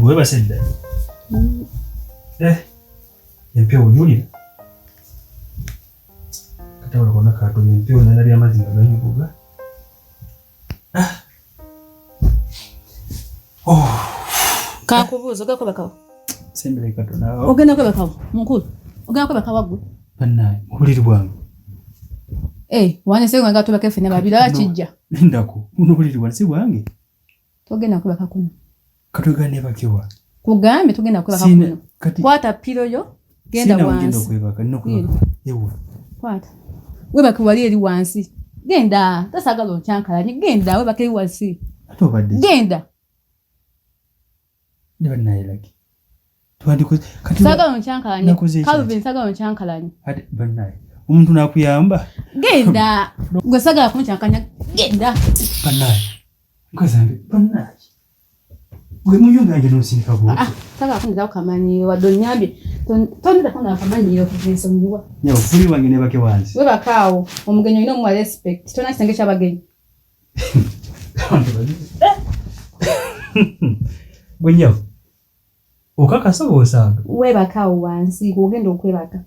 weba sedda. Empyo yulira. Kata olakona kato empyo nalali amazi nga ganyukuga. Kakubuuza ogakoba kawo. Sembere kato nawo. Ogenda kweba kawo. Munkulu. Ogenda kweba kawo gwe. Bannaye obuliri bwange. Wane senga nga tuba kefe ne babira kijja. Ndako. Muno buliri bwange si bwange. Togenda kweba kakuno. Katoga ne bakiwa. Kugambe tugenda kweba kakuno. Kwata pilo yo. Genda wansi. Genda kweba kanno kweba. Yewa. Kwata. Weba kiwali eri wansi. Genda. Tasagalo kyankalanye. Genda weba kiri wansi. Atobadde. Genda. Ndiba nailaki. Twandiko kati sagalo kyankalanye. Calvin sagalo kyankalanye. Ati bannaye. Umuntu nakuyamba. Genda. Gwe sagala kunkyankanya. Genda. Bannaye. Nkazange bannaye. Gwe muyunga nje nosindika bwo. Sagala kunza kukamanye wadonyambi. Tonda kuna kamanye okuvenso mbiwa. Nyo fuli wange ne bake wansi. We bakawo omugenyo ino mu respect. Tona kisengesha abagenyi. Bwenyo. Okakasa bosanga. We bakawo wansi kugenda okwebaka.